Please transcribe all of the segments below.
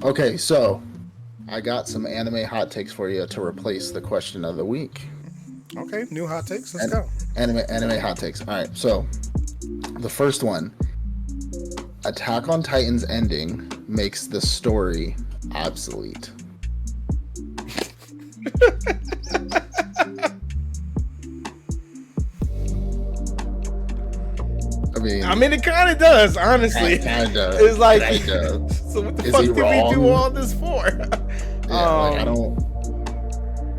Okay, so I got some anime hot takes for you to replace the question of the week. Okay, new hot takes. Let's And go. anime hot takes. All right, so the first one, Attack on Titan's ending makes the story obsolete. I I mean, mean, it kind of does, honestly. kinda, It's like, kinda. so what the Is fuck he did we do wrong? all this for? Yeah, like I don't.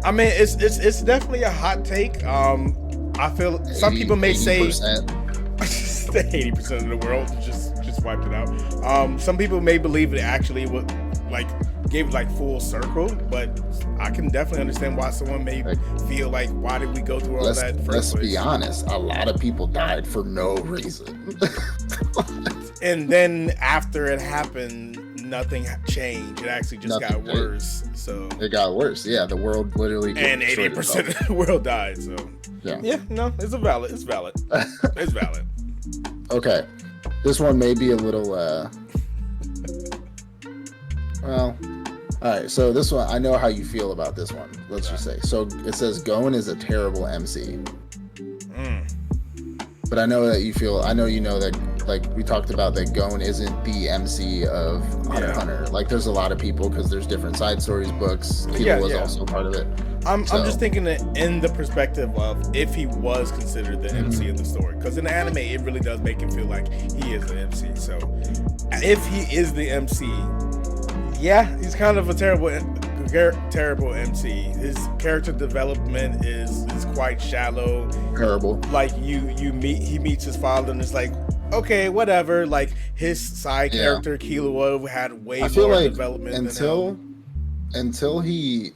I mean, it's definitely a hot take. I feel some people may say 80%. 80% of the world just wiped it out. Some people may believe it actually would like gave it like full circle, but I can definitely understand why someone may Like, feel like, why did we go through all that in the let's first be place? honest. A lot of people died for no reason. And then after it happened, nothing changed. It actually just Nothing got did. worse. So It got worse. Yeah, the world literally and 80% of the world died. So Yeah. no, it's valid. It's valid. It's valid. Okay, this one may be a little. Well, all right. So this one, I know how you feel about this one. Let's just say. So it says Gon is a terrible MC, but I know that you feel. I know you know that. Like we talked about, that Gon isn't the MC of Hunter x Hunter. Like there's a lot of people because there's different side stories, books. Kilo was also part of it. I'm just thinking it in the perspective of if he was considered the MC of the story, because in the anime it really does make him feel like he is the MC. So if he is the MC, yeah, he's kind of a terrible MC. His character development is quite shallow. Terrible. Like he meets his father and it's like, okay, whatever. Like his side character Killua had way more development until than him. until he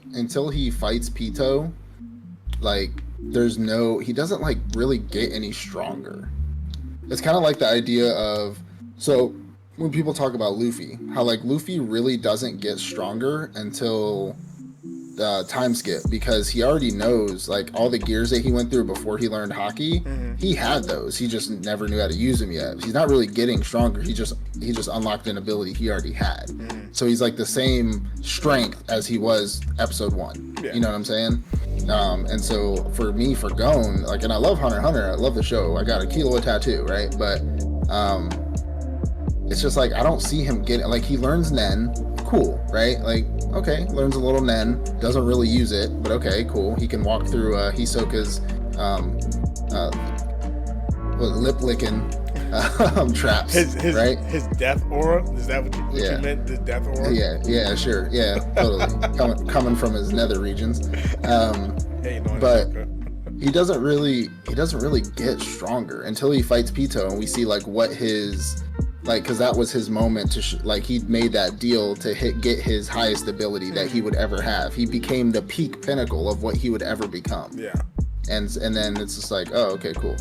fights Pito, like he doesn't like really get any stronger. It's kind of like the idea of, so when people talk about Luffy, how like Luffy really doesn't get stronger until time skip, because he already knows like all the gears that he went through before he learned hockey. He had those, he just never knew how to use them yet. He's not really getting stronger, he just unlocked an ability he already had. So he's like the same strength as he was episode 1. You know what I'm saying? And so for me, for Gon, like, and I love Hunter x Hunter, I love the show, I got a Killua tattoo, right? But it's just like I don't see him getting, like, he learns Nen, cool, right? Like, okay, learns a little Nen, doesn't really use it, but okay, cool. He can walk through Hisoka's lip licking traps, right? His death aura, is that what you meant? The death aura? Yeah, sure, yeah, totally. coming from his nether regions, but he doesn't really get stronger until he fights Pito, and we see like what his, like, because that was his moment to like he made that deal to get his highest ability that he would ever have. He became the peak pinnacle of what he would ever become. Yeah. And then it's just like, oh, okay, cool.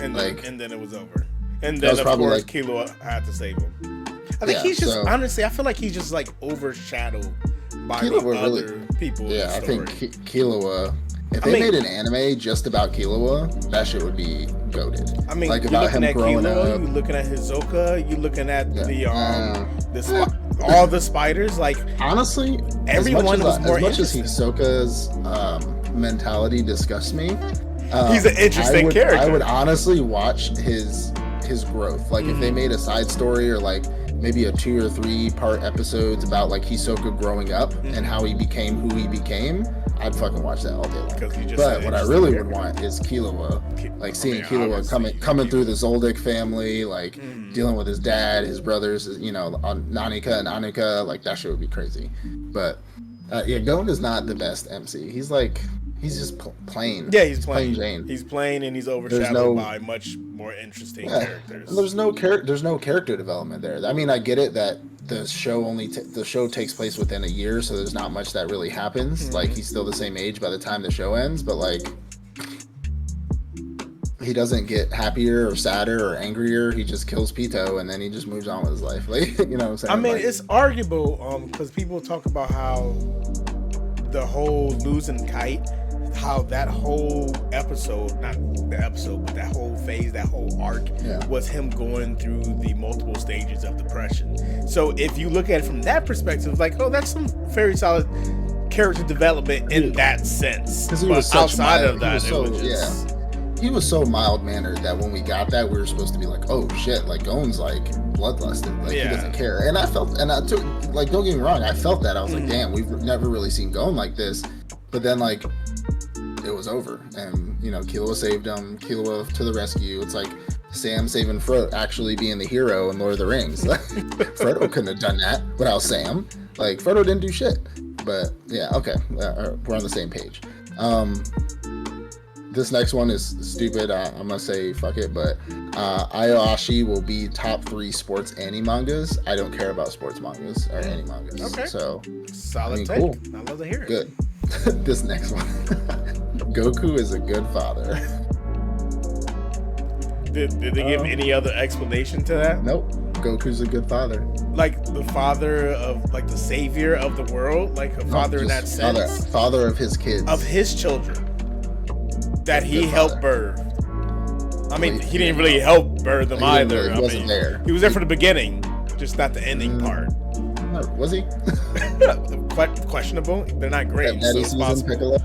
And like, then it was over. And then of course Killua had to save him. I think he's just, honestly, I feel like he's just like overshadowed by the other people. Yeah, I think Killua. If they made an anime just about Killua, that shit would be goated. I mean, like you're about looking him at growing Killua, up. you're looking at Hisoka, you're looking at all the spiders. Like, honestly, everyone was more as much as interesting. Hisoka's mentality disgusts me. He's an interesting character. I would honestly watch his growth. Like if they made a side story, or like maybe a 2 or 3 part episodes about like Hisoka growing up and how he became who he became, I'd fucking watch that all day long. But what I really would want is Killua, like seeing Killua coming through the Zoldyck family, like dealing with his dad, his brothers, you know, on Nanika and Anuka. Like that shit would be crazy. But yeah, Gon is not the best MC. He's just plain. Yeah, he's plain Jane. He's plain, and he's overshadowed by much more interesting characters. There's no character development there. I mean, I get it that the show takes place within a year, so there's not much that really happens. Like he's still the same age by the time the show ends, but like he doesn't get happier or sadder or angrier. He just kills Pito and then he just moves on with his life. Like, you know what I'm saying? I mean, like, it's arguable because people talk about how the whole losing Kite how that whole episode, not the episode, but that whole phase, that whole arc was him going through the multiple stages of depression. So if you look at it from that perspective, it's like, oh, that's some very solid character development in that sense. Because he but was such outside mild, of that, he was it was just... he was so mild mannered that when we got that, we were supposed to be like, oh shit, like Gon's like bloodlusted, like he doesn't care. And I felt, and I took, like, don't get me wrong, I felt that. I was like, damn, we've never really seen Gon like this. But then like it was over, and you know, Killua saved him. Killua to the rescue. It's like Sam saving Frodo, actually being the hero in Lord of the Rings. Frodo couldn't have done that without Sam. Like Frodo didn't do shit. But yeah, okay, we're on the same page. This next one is stupid. I'm gonna say fuck it, but Aoashi will be top 3 sports anime-mangas. I don't care about sports mangas or anime-mangas. Okay. So solid take. Cool. I love to hear it. Good. This next one. Goku is a good father. Did they give any other explanation to that? Nope. Goku's a good father. Like the father of, like the savior of the world, like a father in that sense. Father of his kids. Of his children. That he helped birth. I mean, he didn't really help birth them either. He wasn't there. He was there for the beginning, just not the ending part. Was he? Questionable. They're not green, so it's possible.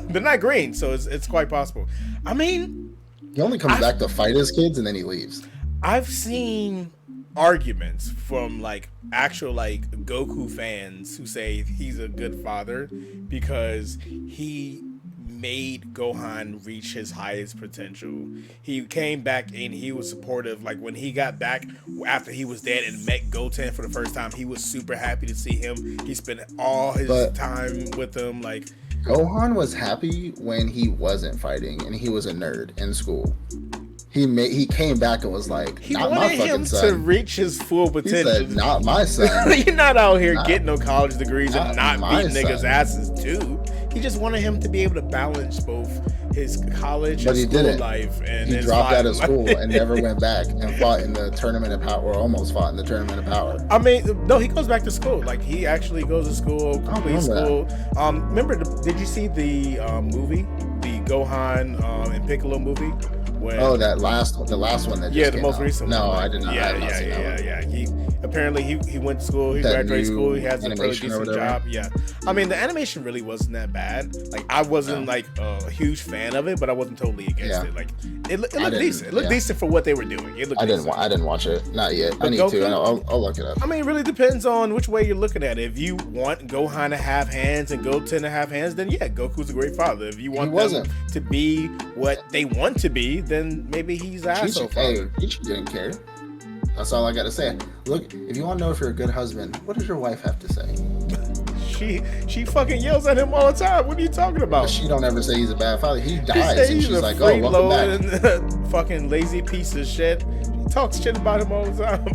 They're not green, so it's quite possible. I mean, he only comes back to fight his kids and then he leaves. I've seen arguments from like actual like Goku fans who say he's a good father because he made Gohan reach his highest potential. He came back and he was supportive. Like when he got back after he was dead and met Goten for the first time, he was super happy to see him. He spent all his time with him. Like Gohan was happy when he wasn't fighting and he was a nerd in school. He came back and was like, he not wanted my fucking him son. to reach his full potential. He said, not my son. You're not out here getting no college degrees and not beating niggas' son. asses too. He just wanted him to be able to balance both his college and school life and he his dropped life. out of school and never went back and fought in the Tournament of Power, or almost fought in the Tournament of Power. I mean, no, he goes back to school. Like he actually goes to school, complete school. Remember, did you see the movie, the Gohan and Piccolo movie? When, the last one that just the most out. recent one. No, one. I did not. Yeah. He apparently he went to school. He graduated school. He has a really decent job. Yeah, I mean the animation really wasn't that bad. Like I wasn't like a huge fan of it, but I wasn't totally against it. Like it looked decent. It looked decent for what they were doing. It looked. I didn't watch it. Not yet. But I need Goku, to. I'll look it up. I mean, it really depends on which way you're looking at it. If you want Gohan to have hands and Goten to have hands, then yeah, Goku's a great father. If you want them to be what they want to be, then maybe he's an asshole father. He didn't care. That's all I gotta say. Look, if you want to know if you're a good husband, what does your wife have to say? She fucking yells at him all the time. What are you talking about? But she don't ever say he's a bad father. He dies and she's like, oh, welcome back. Fucking lazy piece of shit. She talks shit about him all the time.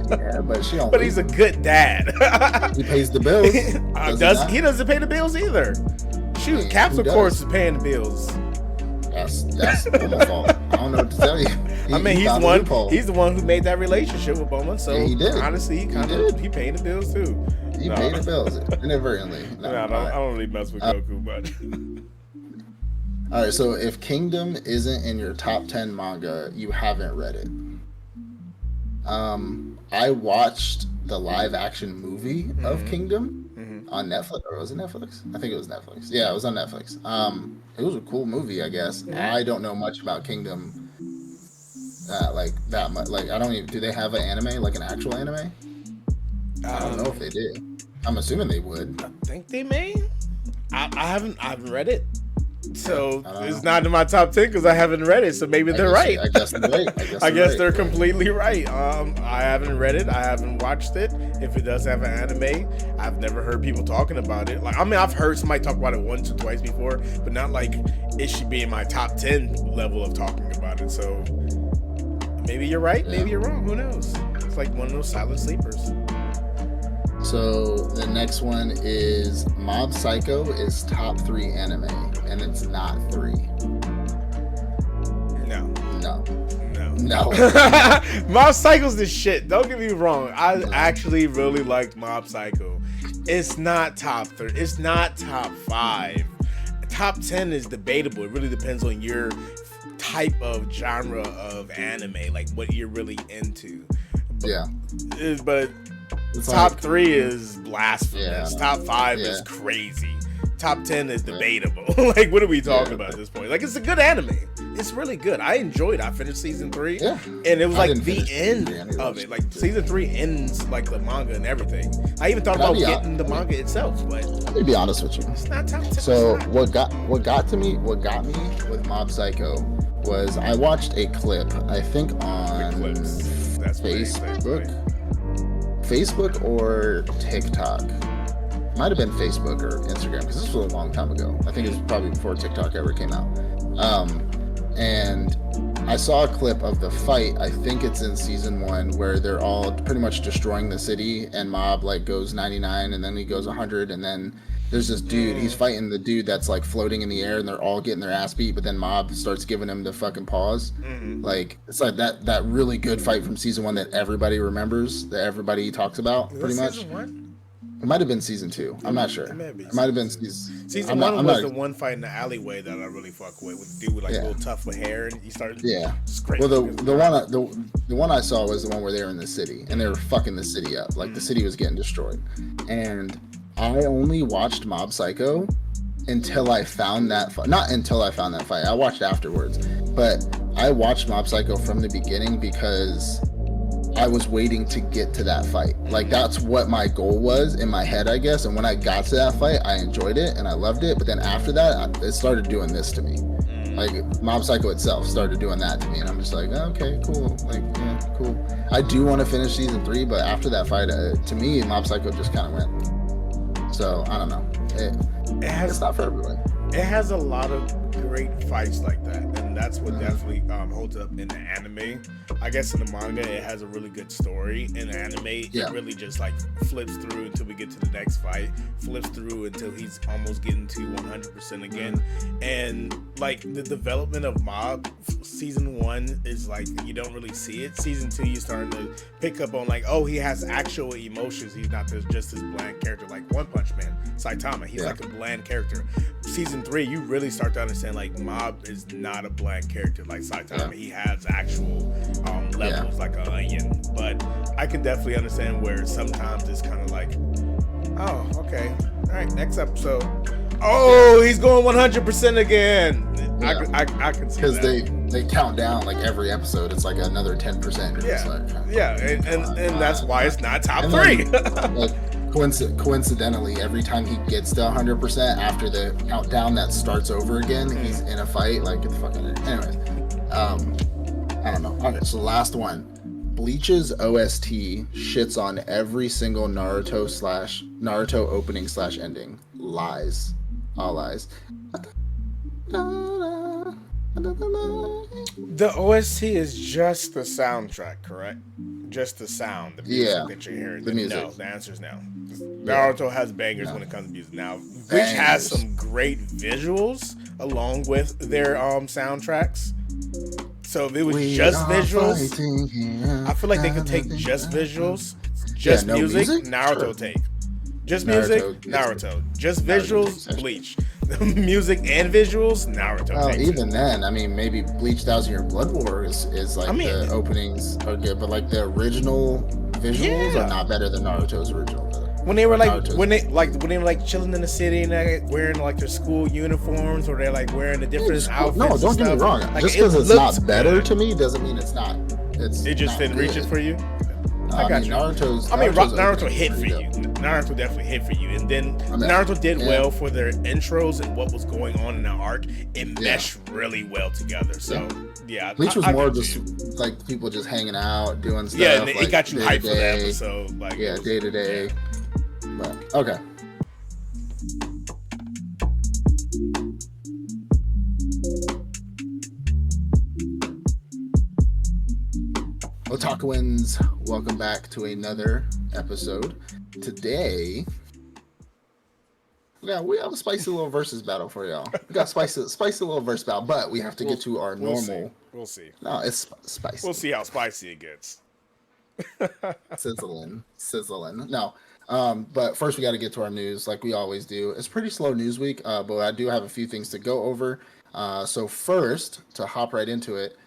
Yeah, but she don't. But he's a good dad. He pays the bills. He doesn't pay the bills either. Shoot, Caps of course is paying the bills. That's Bulma's fault. I don't know what to tell you. He's the one who made that relationship with Bulma. So he did. Honestly, he paid the bills too. He paid the bills inadvertently. I don't really mess with Goku much. All right, so if Kingdom isn't in your top 10 manga, you haven't read it. I watched the live action movie of Kingdom on Netflix, or was it Netflix? I think it was Netflix. Yeah, it was on Netflix. It was a cool movie, I guess. I don't know much about Kingdom, like that much. Like I don't even. Do they have an anime, like an actual anime? I don't know if they do. I'm assuming they would. I think they may. I haven't read it, so it's not in my top 10 because I haven't read it. So maybe they're right. I guess they're right. I guess they're completely right. I haven't read it. I haven't watched it. If it does have an anime, I've never heard people talking about it. Like I mean, I've heard somebody talk about it once or twice before, but not like it should be in my top 10 level of talking about it. So maybe you're right. Maybe you're wrong. Who knows? It's like one of those silent sleepers. So the next one is Mob Psycho is top 3 anime, and it's not 3. No. Mob Psycho's the shit. Don't get me wrong. I actually really liked Mob Psycho. It's not top 3. It's not top 5. top 10 is debatable. It really depends on your type of genre of anime, like what you're really into. But It's top like, 3 is blasphemous. Yeah. Top 5 Yeah. is crazy. Top 10 is debatable. Like, what are we talking about at this point? Like, it's a good anime. It's really good. I enjoyed it. I finished season 3. Yeah. And it was I like didn't the finish end season 3. of it. Like, season 3 ends like the manga and everything. I even thought about getting the manga itself, but let me be honest with you. it's not top 10. So what got me with Mob Psycho was I watched a clip, I think on That's Facebook or TikTok. Might have been Facebook or Instagram, because this was a long time ago. I think it was probably before TikTok ever came out. And I saw a clip of the fight. I think it's in season 1, where they're all pretty much destroying the city, and Mob like goes 99, and then he goes 100, and then there's this dude. He's fighting the dude that's like floating in the air, and they're all getting their ass beat. But then Mob starts giving him the fucking pause. Like, it's like that really good fight from season 1 that everybody remembers, that everybody talks about, pretty much. Season 1? It might have been season 2. I'm not sure. It might have been season 1 was the one fight in the alleyway that I really fuck with the dude with like a little tough with hair, and he started. Yeah. Well, the one I saw was the one where they were in the city and they were fucking the city up. Like, the city was getting destroyed, and I only watched Mob Psycho until I found that fight. Not until I found that fight. I watched afterwards, but I watched Mob Psycho from the beginning because I was waiting to get to that fight. Like, that's what my goal was in my head, I guess. And when I got to that fight, I enjoyed it and I loved it. But then after that, it started doing this to me. Like, Mob Psycho itself started doing that to me, and I'm just like, oh, okay, cool. Like, yeah, cool. I do want to finish season 3, but after that fight, to me, Mob Psycho just kind of went. So I don't know. It's not for everyone. It has a lot of great fights like that, and that's what definitely holds up in the anime. I guess in the manga, it has a really good story. In the anime, it really just like flips through until we get to the next fight, flips through until he's almost getting to 100% again. And like the development of Mob, season 1 is like you don't really see it. Season 2, you're starting to pick up on like, oh, he has actual emotions. He's not just this bland character like One Punch Man, Saitama. He's like a bland character. Season 3, you really start to understand like Mob is not a bland character like Saitama. He has actual levels like an onion. But I can definitely understand where sometimes it's kind of like, oh, okay, all right, next episode. Oh, he's going 100% again. I can see that. Because they count down like every episode. It's like another 10%. And that's why it's not top 3. Like, coincidentally, every time he gets to 100% after the countdown that starts over again, he's in a fight. Like, it's fucking. Anyways, I don't know. Okay, so last one. Bleach's OST shits on every single Naruto opening / ending. Lies. All lies. The OST is just the soundtrack, correct? Just the sound, the music that you're hearing. The music. No, the answer is no. Naruto has bangers when it comes to music. Now, Bleach has some great visuals along with their soundtracks. So if it was just visuals, I feel like they could take just visuals, just music, Naruto take. Just music, Naruto. Just visuals, Bleach. Music and visuals, Naruto. Well, even then, I mean, maybe Bleach 1000 Year Blood War is like, the openings are good, but like the original visuals are not better than Naruto's original. When they were when they were chilling in the city and they're wearing like their school uniforms, or they're like wearing the different outfits. No, don't get me wrong. Like, just because it's not better to me doesn't mean it's not. It just didn't reach it for you. I got you. Naruto hit for you. Naruto definitely hit for you. And then Naruto did well for their intros and what was going on in the arc. It meshed really well together. So, Bleach was more just like people just hanging out, doing stuff. Yeah, and it got you hyped for the episode. Like, day to day. But, okay. Otakuans, welcome back to another episode. Today, we have a spicy little versus battle for y'all. We got spicy little versus battle, but we have to get to our normal. We'll see. No, it's spicy. We'll see how spicy it gets. Sizzling. No, But first, we got to get to our news, like we always do. It's pretty slow news week, but I do have a few things to go over. So first, to hop right into it,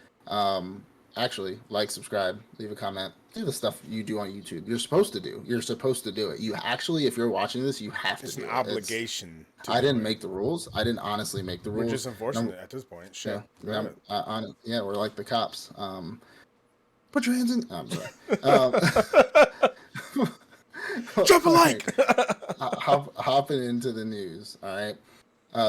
actually, like, subscribe, leave a comment, do the stuff you do on YouTube. You're supposed to do. You're supposed to do it. You actually, if you're watching this, you have to It's do an it. obligation. I didn't make the rules. I didn't honestly make the rules. We're just enforcing it at this point. Shit. Yeah, yeah, we're like the cops. Put your hands in. I'm sorry. Drop a like. Hopping into the news. All right.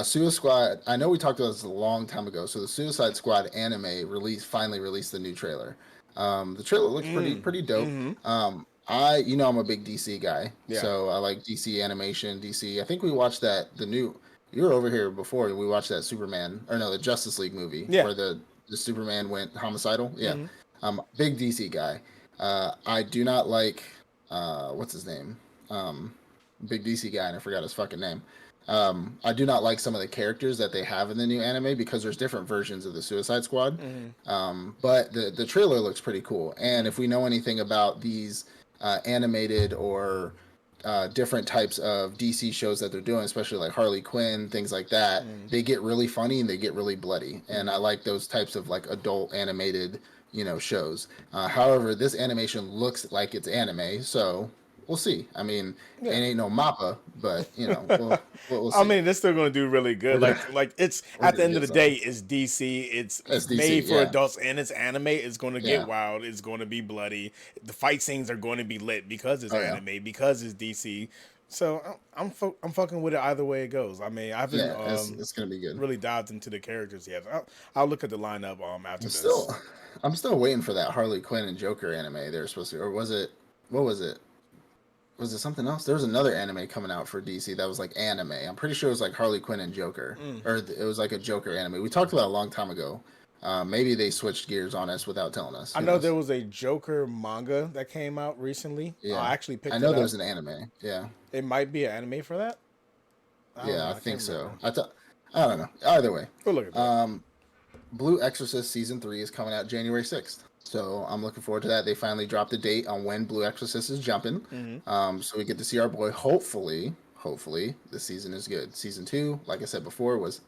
Suicide Squad. I know we talked about this a long time ago. So the Suicide Squad anime finally released the new trailer. The trailer looks pretty dope. Mm-hmm. I'm a big DC guy, Yeah. so I like DC animation. DC. I think we watched the new. You were over here before. We watched that the Justice League movie where the Superman went homicidal. Yeah. Big DC guy. I do not like what's his name? Big DC guy, and I forgot his fucking name. I do not like some of the characters that they have in the new anime because there's different versions of the Suicide Squad. But the trailer looks pretty cool. And if we know anything about these animated or different types of DC shows that they're doing, especially like Harley Quinn, things like that, they get really funny and they get really bloody. And I like those types of like adult animated, shows. However, this animation looks like it's anime, so we'll see. I mean, it ain't no Mappa, but we'll see. I mean, they're still going to do really good. Like it's at the end of the day, it's DC. It's DC, made for adults, and it's anime. It's going to get Yeah. wild. It's going to be bloody. The fight scenes are going to be lit because it's anime, because it's DC. So I'm fucking with it either way it goes. I mean, I haven't it's gonna be good. really dived into the characters yet. I'll look at the lineup after this. I'm still waiting for that Harley Quinn and Joker anime they were supposed to, or was it? What was it? Was it something else? There was another anime coming out for DC that was like anime. I'm pretty sure it was like Harley Quinn and Joker, or it was like a Joker anime. We talked about it a long time ago. Maybe they switched gears on us without telling us. I know there was a Joker manga that came out recently. Yeah, I actually picked. I know there's an anime. Yeah, it might be an anime for that. I think so. I don't know. Either way, we'll look at that. Blue Exorcist season 3 is coming out January 6th. So I'm looking forward to that. They finally dropped a date on when Blue Exorcist is jumping. So we get to see our boy. Hopefully the season is good. Season 2, like I said before, was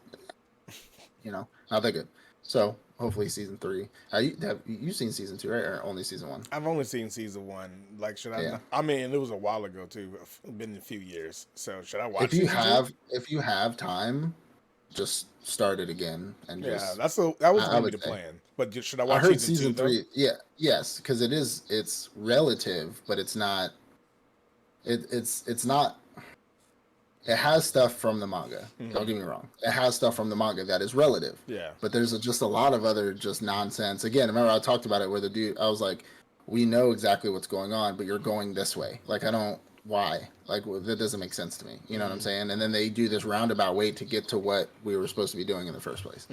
not that good. So hopefully season 3. Have you seen season 2, right? Or only season 1? I've only seen season 1. Like, should I? Yeah. I mean, it was a while ago too. Been a few years. So should I watch? If you have time, just start it again and just. That was going to be the plan. But should I watch? I heard season 3. Yeah, yes, because it's relative, but it's not. It's not. It has stuff from the manga. Don't get me wrong. It has stuff from the manga that is relative. Yeah. But there's just a lot of other just nonsense. Again, remember I talked about it where the dude. I was like, we know exactly what's going on, but you're going this way. Like I don't. Why? Like that doesn't make sense to me. You know what I'm saying? And then they do this roundabout way to get to what we were supposed to be doing in the first place.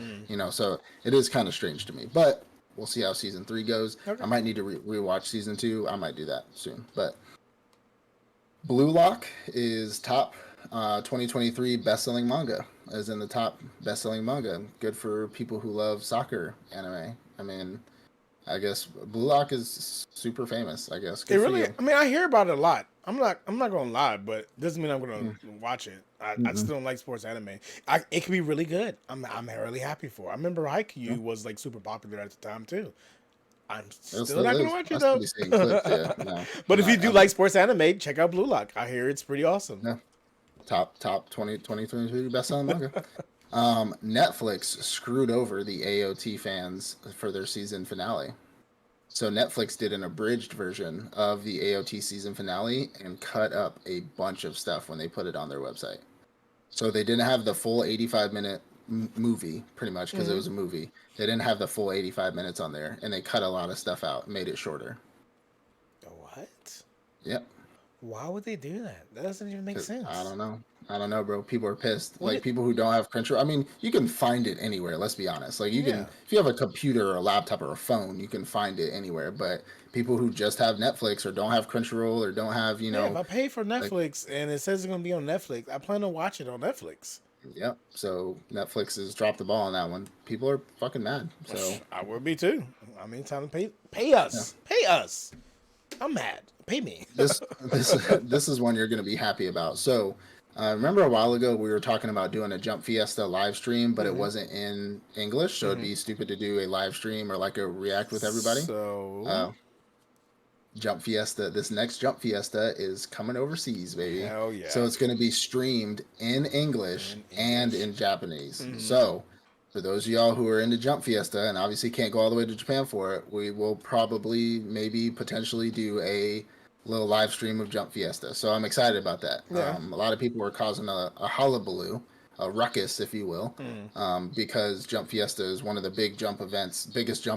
So it is kind of strange to me. But we'll see how season 3 goes. Okay. I might need to rewatch season 2. I might do that soon. But Blue Lock is top 2023 best-selling manga. Is in the top best-selling manga. Good for people who love soccer anime. I mean, I guess Blue Lock is super famous. I guess Good I mean, I hear about it a lot. I'm not gonna lie, but doesn't mean I'm gonna watch it. I still don't like sports anime. It can be really good. I'm really happy for it. I remember Haikyuu was like super popular at the time too. I'm still not gonna watch it though. But if you do like sports anime, check out Blue Lock. I hear it's pretty awesome. Yeah. Top 2023 best-selling manga. Netflix screwed over the AOT fans for their season finale. So Netflix did an abridged version of the AOT season finale and cut up a bunch of stuff when they put it on their website. So they didn't have the full 85-minute movie, pretty much, because it was a movie. They didn't have the full 85 minutes on there, and they cut a lot of stuff out, made it shorter. What? Yep. Why would they do that? That doesn't even make sense. I don't know, bro. People are pissed. People who don't have Crunchyroll. I mean, you can find it anywhere. Let's be honest. Like can, if you have a computer or a laptop or a phone, you can find it anywhere. But people who just have Netflix or don't have Crunchyroll or don't have, if I pay for Netflix and it says it's gonna be on Netflix, I plan to watch it on Netflix. Yep. So Netflix has dropped the ball on that one. People are fucking mad. So I would be too. I mean, time to pay us. Yeah. Pay us. I'm mad. Pay me. This is one you're going to be happy about. So, remember a while ago we were talking about doing a Jump Fiesta live stream, but it wasn't in English, so it'd be stupid to do a live stream or like a react with everybody. So, Jump Fiesta, this next Jump Fiesta is coming overseas, baby. hell yeah. So it's going to be streamed in English and in Japanese. So for those of y'all who are into Jump Fiesta and obviously can't go all the way to Japan for it, we will probably maybe potentially do a little live stream of Jump Fiesta. So I'm excited about that. Yeah. A lot of people were causing a hullabaloo, a ruckus, if you will, because Jump Fiesta is one of the biggest jump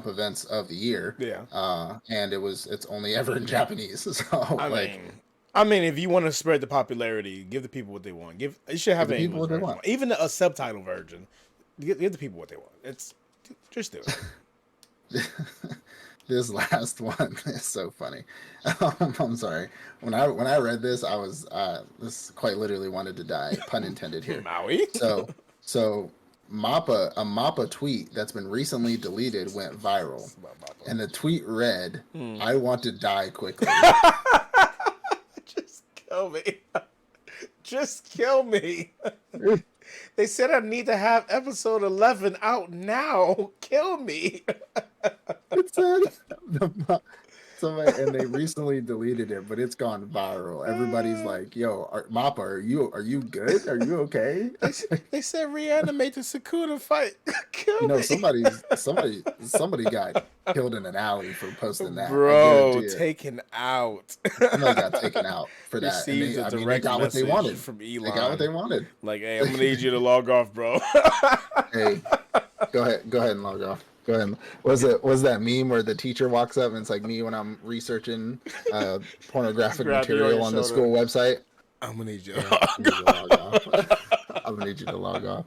events of the year. Yeah. And it's only ever in Japanese. So I mean, if you want to spread the popularity, give the people what they want. You should have an English version. Even a subtitle version. Give the people what they want. Just do it. This last one is so funny. I'm sorry. When I read this, I was this quite literally wanted to die. Pun intended here. Maui. So Mappa, a Mappa tweet that's been recently deleted went viral, and the tweet read, "I want to die quickly." Just kill me. Just kill me. They said I need to have episode 11 out now. Kill me. It said and they recently deleted it, but it's gone viral. Everybody's like, "Yo, Mappa, are you good? Are you okay?" They said reanimate the Sakura fight. Kill me. Somebody got killed in an alley for posting that. Bro, taken out. Somebody got taken out for that. Received a direct they got what they wanted from Elon. They got what they wanted. Like, hey, I'm gonna need you to log off, bro. Hey, go ahead and log off. Go ahead. Was that meme where the teacher walks up and it's like me when I'm researching pornographic material on the school website? I'm gonna need you. I'm gonna need you to log off.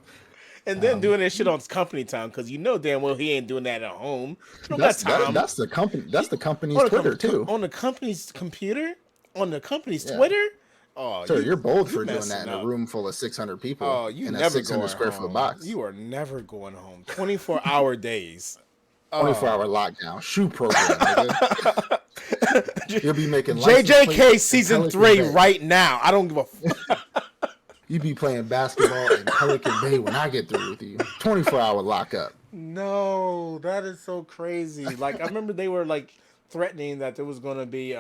And then doing that shit on company time because you know damn well he ain't doing that at home. That's the company. That's the company's Twitter too. On the company's computer, on the company's Twitter. Oh, sir, you're bold for doing that in a room full of 600 people. Oh, you in never a 600 square foot box. You are never going home. 24-hour days. 24-hour lockdown. Shoe program. Nigga. You'll be making JJK season 3 right now. I don't give a fuck. You be playing basketball in Pelican Bay when I get through with you. 24-hour lockup. No, that is so crazy. Like I remember they were like threatening that there was gonna be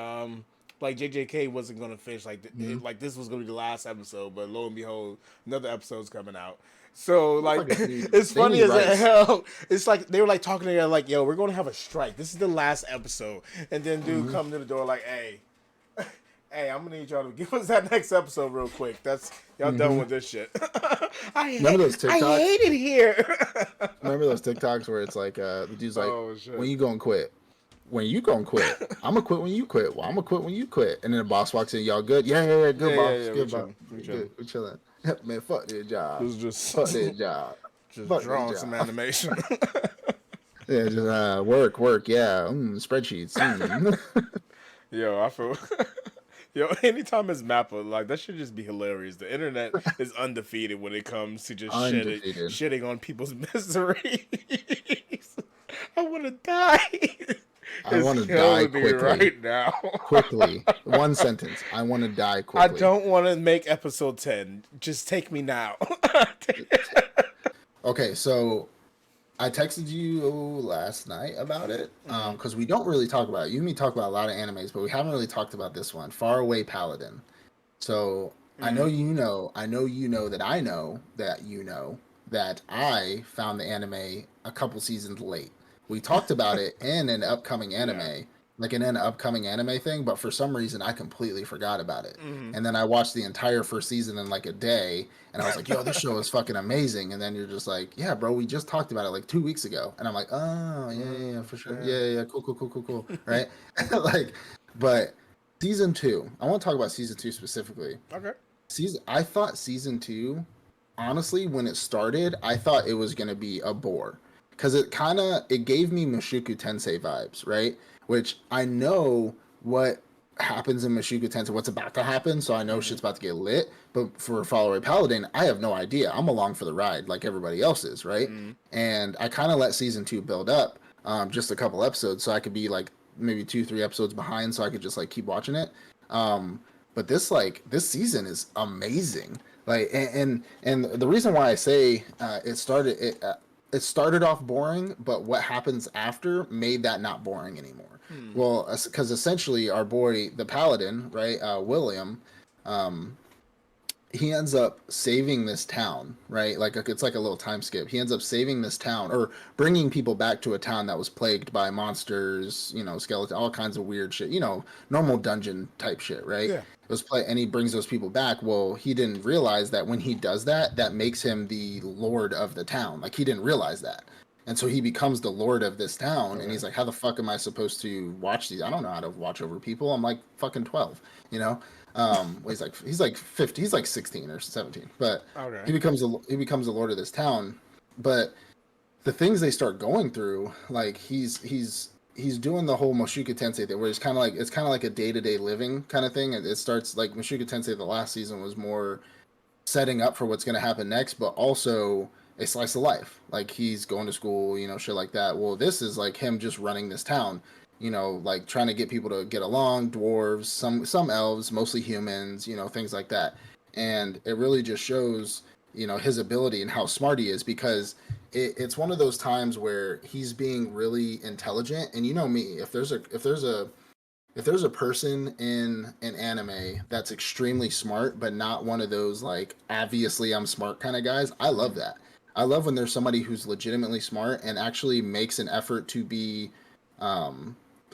like JJK wasn't gonna finish like like this was gonna be the last episode, but lo and behold, another episode's coming out. So like it's funny as hell. It's like they were like talking to her like, "Yo, we're gonna have a strike. This is the last episode." And then dude come to the door like, "Hey, I'm gonna need y'all to give us that next episode real quick. That's y'all done with this shit." Remember those TikToks? I hate it here. Remember those TikToks where it's like the dude's like, "When you gonna quit? When you gonna quit? I'm gonna quit when you quit. Well, I'm gonna quit when you quit." And then the boss walks in, "Y'all good? Yeah, good boss, good boss, we chilling." Man, fuck that job. Fuck that job. Just drawing some animation. Yeah, just work. Yeah, spreadsheets. Yo, I feel. Yo, anytime it's Mappa, like that should just be hilarious. The internet is undefeated when it comes to just shitting on people's misery. I want to die. I want to die quickly right now. Quickly. One sentence. I want to die quickly. I don't want to make episode 10. Just take me now. Okay, so I texted you last night about it because we don't really talk about it. You and me talk about a lot of animes, but we haven't really talked about this one, Faraway Paladin. So I know you know that I know that you know that I found the anime a couple seasons late. We talked about it in an upcoming anime, like in an upcoming anime thing, but for some reason I completely forgot about it. And then I watched the entire first season in like a day, and I was like, "Yo, this show is fucking amazing." And then you're just like, "Yeah, bro, we just talked about it like 2 weeks ago." And I'm like, "Oh, yeah, for sure. Yeah, cool. Right?" Like, but season 2, I want to talk about season 2 specifically. Okay. I thought season 2, honestly, when it started, I thought it was going to be a bore. Because it gave me Mushoku Tensei vibes, right? Which I know what happens in Mushoku Tensei, what's about to happen, so I know shit's about to get lit. But for Faraway Paladin, I have no idea. I'm along for the ride like everybody else is, right? And I kind of let season 2 build up, just a couple episodes, so I could be like maybe 2-3 episodes behind, so I could just like keep watching it. But this season is amazing. Like, and the reason why I say it started off boring, but what happens after made that not boring anymore. Well, because essentially our boy, the paladin, right, William, um, he ends up saving this town, right? Like it's like a little time skip. He ends up saving this town or bringing people back to a town that was plagued by monsters, skeletons, all kinds of weird shit, normal dungeon type shit, right? Yeah. And he brings those people back. Well, he didn't realize that when he does that, that makes him the lord of the town. Like he didn't realize that. And so he becomes the lord of this town, and he's like, how the fuck am I supposed to watch these? I don't know how to watch over people. I'm like fucking 12, you know? He's like 50, he's like 16 or 17, but he becomes a lord of this town. But the things they start going through, like he's doing the whole Mushoku Tensei thing, where it's kind of like a day-to-day living kind of thing. It starts like Mushoku Tensei, the last season was more setting up for what's going to happen next, but also a slice of life. Like he's going to school, shit like that. Well, this is like him just running this town, like trying to get people to get along, dwarves, some elves, mostly humans, things like that. And it really just shows, his ability and how smart he is, because it's one of those times where he's being really intelligent. And me, if there's a person in an anime that's extremely smart, but not one of those like obviously I'm smart kind of guys, I love that. I love when there's somebody who's legitimately smart and actually makes an effort to be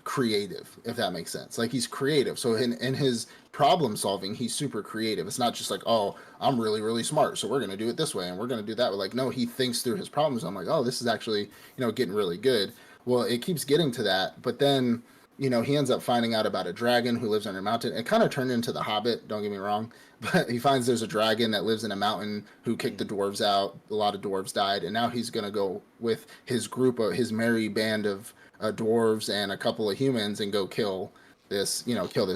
creative, if that makes sense. Like he's creative. So in his problem solving, he's super creative. It's not just like, oh, I'm really, really smart, so we're going to do it this way and we're going to do that. But like, no, he thinks through his problems. I'm like, oh, this is actually, getting really good. Well, it keeps getting to that. But then, he ends up finding out about a dragon who lives under a mountain. It kind of turned into The Hobbit, don't get me wrong, but he finds there's a dragon that lives in a mountain who kicked the dwarves out. A lot of dwarves died, and now he's going to go with his his merry band of dwarves and a couple of humans and go kill this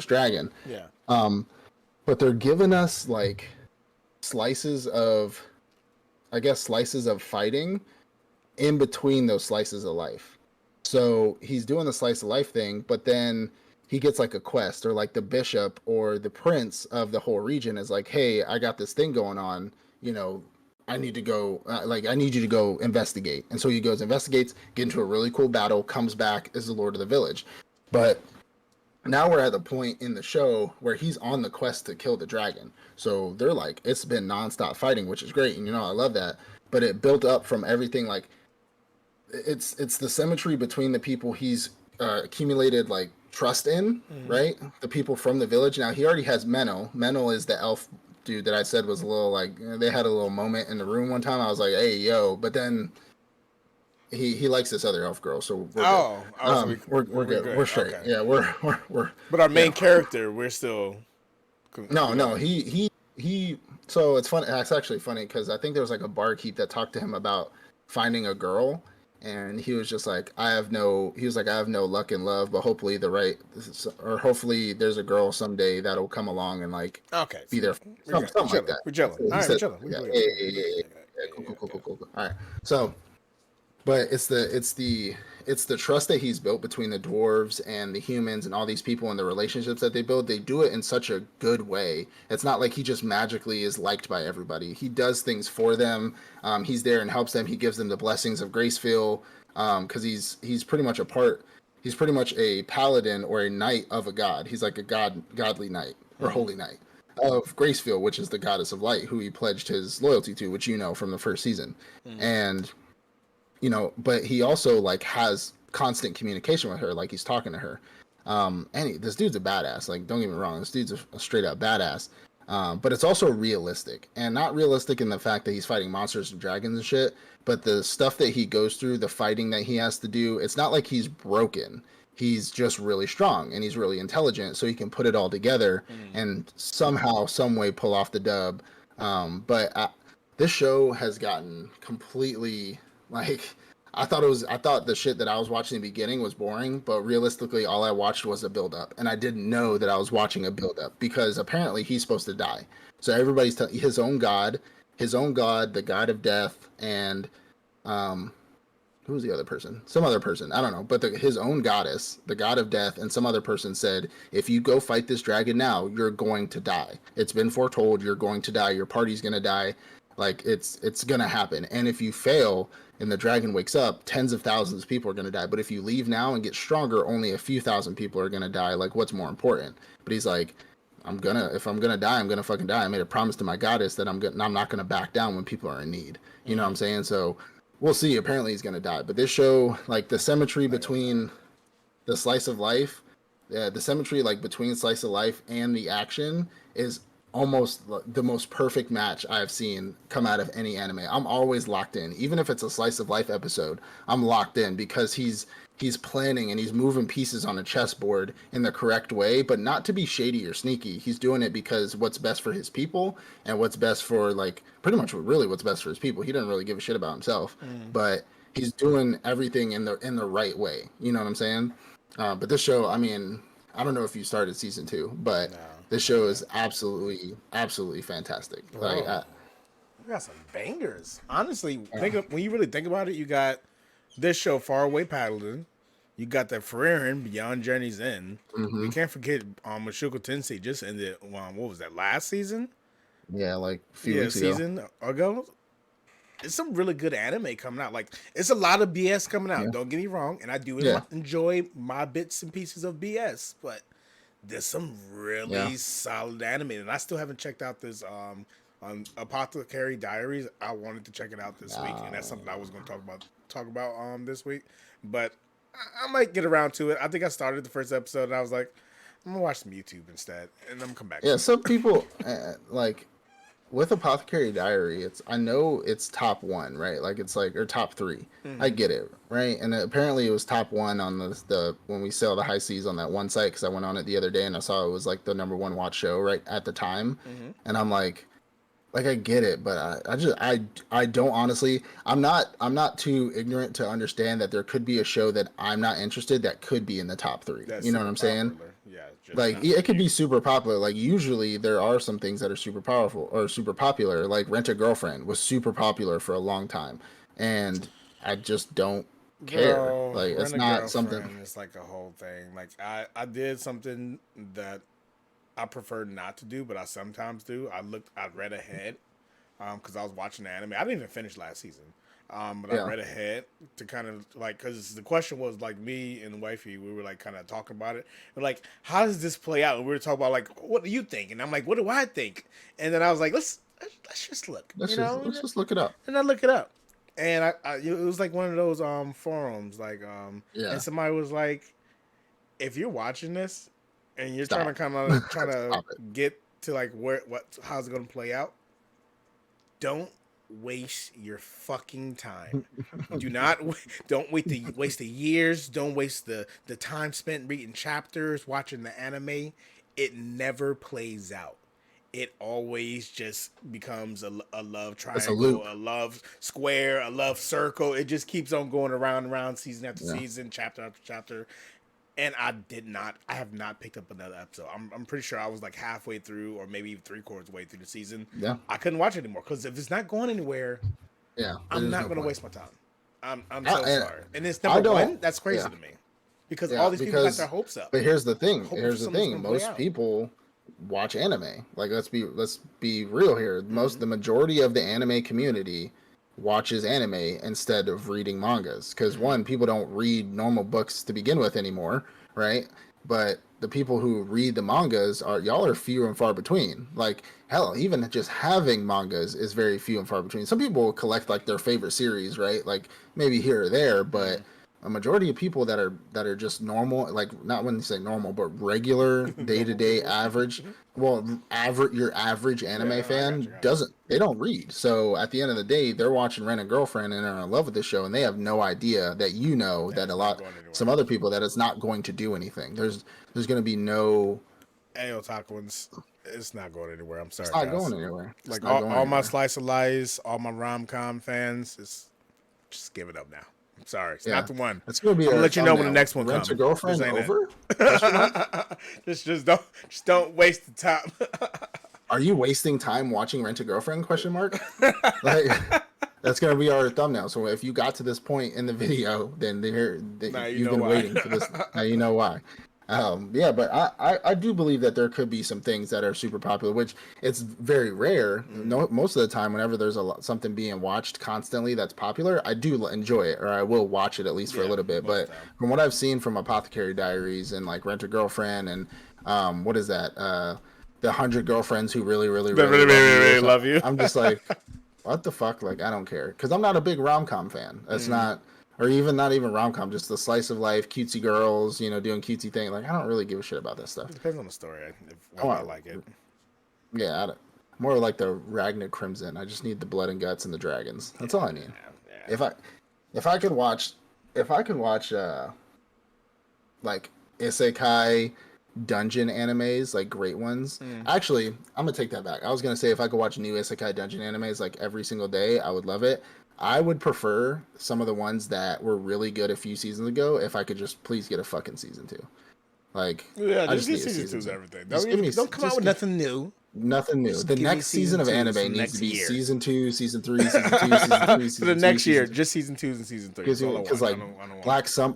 dragon. Yeah. But they're giving us like slices of fighting in between those slices of life. So he's doing the slice of life thing, but then he gets like a quest, or like the bishop or the prince of the whole region is like, hey, I got this thing going on, I need to go, I need you to go investigate. And so he goes, investigates, get into a really cool battle, comes back as the lord of the village. But now we're at the point in the show where he's on the quest to kill the dragon. So they're like, it's been nonstop fighting, which is great. And, I love that. But it built up from everything. Like it's the symmetry between the people he's accumulated like trust in, right? The people from the village. Now he already has Menno. Menno is the elf dude that I said was a little like, they had a little moment in the room one time. I was like, hey, yo, but then he likes this other elf girl, so we're good. We're straight. Okay. Yeah, we're. But our main character, we're still. No. He. So it's funny. It's actually funny because I think there was like a barkeep that talked to him about finding a girl, and he was just like, I have no luck in love, but hopefully hopefully there's a girl someday that'll come along and like be there. Something like that. We're chilling. All right, we're chilling. Yeah. Cool. All right, so. But it's the trust that he's built between the dwarves and the humans and all these people and the relationships that they build. They do it in such a good way. It's not like he just magically is liked by everybody. He does things for them. He's there and helps them. He gives them the blessings of Gracefeel, because he's pretty much he's pretty much a paladin or a knight of a god. He's like a godly knight or holy knight of Gracefeel, which is the goddess of light, who he pledged his loyalty to, which from the first season. And but he also like has constant communication with her, like he's talking to her. This dude's a badass. Like, don't get me wrong, this dude's a straight up badass. But it's also realistic, and not realistic in the fact that he's fighting monsters and dragons and shit, but the stuff that he goes through, the fighting that he has to do, it's not like he's broken. He's just really strong and he's really intelligent, so he can put it all together and somehow, some way pull off the dub. But this show has gotten completely. Like, I thought the shit that I was watching in the beginning was boring, but realistically, all I watched was a build-up, and I didn't know that I was watching a build-up because apparently he's supposed to die. So everybody's his own god, the god of death, and who was the other person? Some other person, I don't know. But his own goddess, the god of death, and some other person said, if you go fight this dragon now, you're going to die. It's been foretold. You're going to die. Your party's gonna die. Like it's gonna happen. And if you fail and the dragon wakes up, tens of thousands of people are gonna die. But if you leave now and get stronger, only a few thousand people are gonna die. Like, what's more important? But he's like, if I'm gonna die, I'm gonna fucking die. I made a promise to my goddess that I'm not gonna back down when people are in need. You know what I'm saying? So we'll see. Apparently he's gonna die. But this show, like the symmetry between the slice of life, the symmetry like between slice of life and the action is almost the most perfect match I've seen come out of any anime. I'm always locked in, even if it's a slice of life episode. I'm locked in because he's planning and he's moving pieces on a chessboard in the correct way, but not to be shady or sneaky. He's doing it because what's best for his people and what's best for like pretty much really what's best for his people. He doesn't really give a shit about himself, but he's doing everything in the right way. You know what I'm saying? But this show, I mean, I don't know if you started season 2, but this show is absolutely fantastic. Like, we got some bangers. Honestly, when you really think about it, you got this show, Faraway Paladin. You got that Frieren, Beyond Journey's End. We can't forget Mushoku Tensei just ended. What was that, last season? Yeah, like a few weeks ago. Season ago. It's some really good anime coming out. Like, it's a lot of BS coming out. Don't get me wrong, and I do enjoy my bits and pieces of BS, but there's some really solid anime, and I still haven't checked out this on Apothecary Diaries. I wanted to check it out this week, and that's something I was going to talk about this week. But I might get around to it. I think I started the first episode, and I was like, I'm gonna watch some YouTube instead, and I'm gonna come back. Yeah, some people like with Apothecary Diary. I know it's top 1, right? Like it's like or top 3. I get it, right? And apparently it was top 1 on the when we saw the high seas on that one site because I went on it the other day and I saw it was like the #1 watch show right at the time, and I'm like I get it, but I don't honestly. I'm not too ignorant to understand that there could be a show that I'm not interested that could be in the top 3. You know what I'm saying? Yeah, like it could be super popular. Like usually there are some things that are super powerful or super popular. Like Rent a Girlfriend was super popular for a long time, and I just don't care. Like it's not something. It's like a whole thing. Like I did something that I prefer not to do, but I sometimes do. I read ahead because I was watching the anime. I didn't even finish last season, but I read ahead to kind of like, because the question was like me and wifey, we were like kind of talking about it. We're like, how does this play out? And we were talking about like, what do you think? And I'm like, what do I think? And then I was like, let's just look. Let's just look it up. And I look it up, and it was like one of those forums, like and somebody was like, if you're watching this and you're trying to get to like how's it gonna play out, don't waste your fucking time. Don't waste the years. Don't waste the time spent reading chapters, watching the anime. It never plays out. It always just becomes a love triangle, a love square, a love circle. It just keeps on going around and around, season after season, chapter after chapter. And I have not picked up another episode. I'm pretty sure I was like halfway through or maybe 3/4 way through the season. Yeah. I couldn't watch it anymore because if it's not going anywhere, I'm not going to waste my time. I'm so sorry. And it's #1. That's crazy to me because all these people got their hopes up. But here's the thing. Most people watch anime. Like let's be real here. The majority of the anime community watches anime instead of reading mangas because one, people don't read normal books to begin with anymore, right? But the people who read the mangas are few and far between. Like hell, even just having mangas is very few and far between. Some people will collect like their favorite series, right? Like maybe here or there, but a majority of people that are just normal, like not when you say normal, but regular day-to-day average. Well, your average anime fan they don't read. So at the end of the day, they're watching Rent a Girlfriend and are in love with the show, and they have no idea that that some other people that it's not going to do anything. There's going to be no. Hey, Otakuans, it's not going anywhere. I'm sorry. It's not going anywhere. Like all my slice of life, all my rom-com fans, just give it up now. I'm sorry, it's not the one. It's gonna be. I'm gonna let you know when the next one comes. Rent a Girlfriend over? just don't waste the time. Are you wasting time watching Rent a Girlfriend? ? Like, That's gonna be our thumbnail. So if you got to this point in the video, then you've been waiting for this. Now you know why. Yeah, but I do believe that there could be some things that are super popular, which it's very rare. No, most of the time, whenever there's something being watched constantly that's popular, I do enjoy it, or I will watch it at least for a little bit. But from what I've seen from Apothecary Diaries and like Rent a Girlfriend and what is that? The 100 Girlfriends Who Really Love You. I'm just like, what the fuck? Like, I don't care, because I'm not a big rom-com fan. That's not. Or even not even rom-com, just the slice of life, cutesy girls, doing cutesy things. Like, I don't really give a shit about that stuff. It depends on the story. I like it. Yeah, more like the Ragnar Crimson. I just need the blood and guts and the dragons. That's all I need. Yeah. If I could watch like isekai dungeon animes, like great ones. Actually, I'm gonna take that back. I was gonna say if I could watch new isekai dungeon animes like every single day, I would love it. I would prefer some of the ones that were really good a few seasons ago if I could just please get a fucking season 2. Like, yeah, just get season 2's everything. Don't come out with nothing new. Nothing new. The next season of anime needs to be season 2, season 3, season 2, season 3, season for the next year, just season 2s and season 3. Because like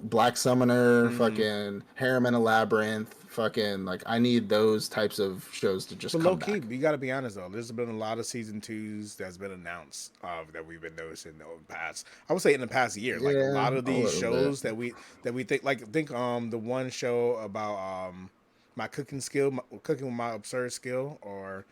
Black Summoner, fucking Harem and a Labyrinth, fucking like I need those types of shows to just come low back. Key, you got to be honest though. There's been a lot of season 2s that's been announced that we've been noticing in the past. I would say in the past year, like a lot of these shows that we think the one show about my cooking skill, cooking with my absurd skill, or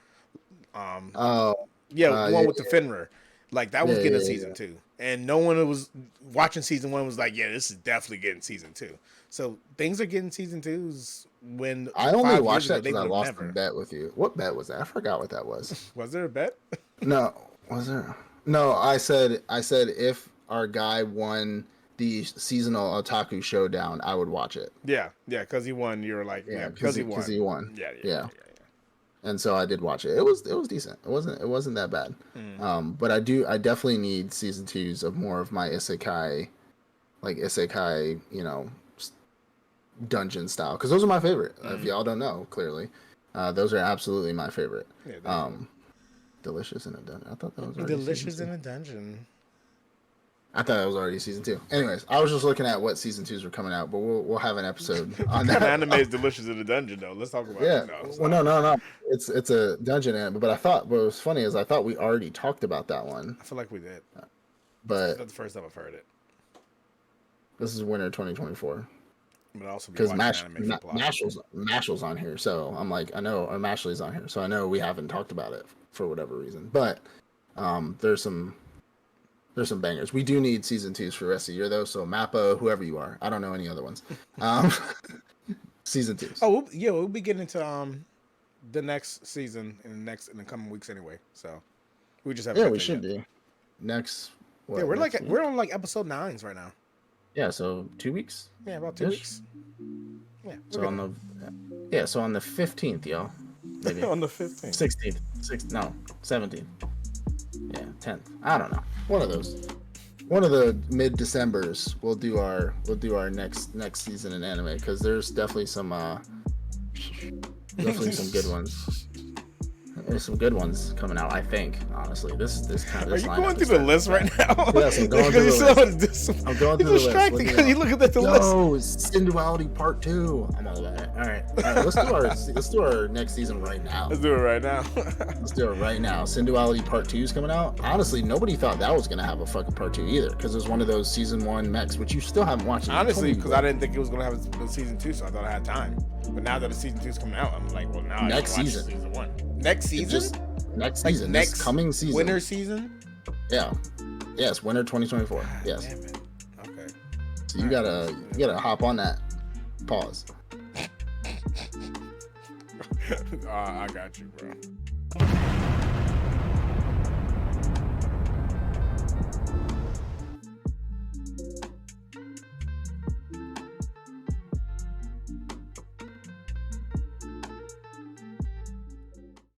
one with the Finra. Like that was getting a season 2, and no one who was watching season 1 was like, "Yeah, this is definitely getting season 2." So things are getting season 2s. When I only watched that because I lost a bet with you. What bet was that? I forgot what that was. Was there a bet? No, was there? No, I said if our guy won the seasonal Otaku showdown, I would watch it. Yeah, because he won. You were like, because he won. Yeah. And so I did watch it. It was decent. It wasn't that bad. But I definitely need season 2s of more of my isekai, dungeon style, because those are my favorite. If y'all don't know, clearly, those are absolutely my favorite. Delicious in a Dungeon. I thought that was already Delicious in a Dungeon. I thought that was already season 2. Anyways, I was just looking at what season 2s were coming out, but we'll have an episode on that. Anime is Delicious in a Dungeon, though. Let's talk about it. No. It's a dungeon anime, but I thought what was funny is I thought we already talked about that one. I feel like we did, but that's the first time I've heard it. This is winter 2024. But also because Mashl's on here, so I'm like, I know, or Mashley's on here, so I know we haven't talked about it for whatever reason. But there's some bangers. We do need season 2s for the rest of the year though. So Mappa, whoever you are, I don't know any other ones. Season 2s. Oh we'll be getting into the next season in the coming weeks anyway. So we just have we should be next. We're on like episode 9s right now. Yeah, so 2 weeks. Yeah, about 2 weeks. Yeah. So on the 15th, y'all. Maybe. On the 15th. 16th. 17th. Yeah, 10th. I don't know. One of those. One of the mid-Decembers we'll do our next season in anime, because there's definitely some good ones. There's some good ones coming out, I think. Honestly, this kind of. Are you going through the list right now? Yes, I'm going through the list. I'm going through the list. Distracting because you look at the list. No, Sensuality Part 2. I'm all about it. All right. Let's do our next season right now. Let's do it right now. Let's do it right now. Sensuality Part 2 is coming out. Honestly, nobody thought that was gonna have a fucking Part 2 either, because it was one of those season 1 mechs, which you still haven't watched. Honestly, because I didn't think it was gonna have a season 2, so I thought I had time. But now that the season 2 is coming out, I'm like, well, now next I season. Season 1. Next season? Next season. Next coming season. Winter season? Yeah. Yes, winter 2024. God, yes. Damn it. Okay. So you gotta hop on that. Pause. I got you, bro.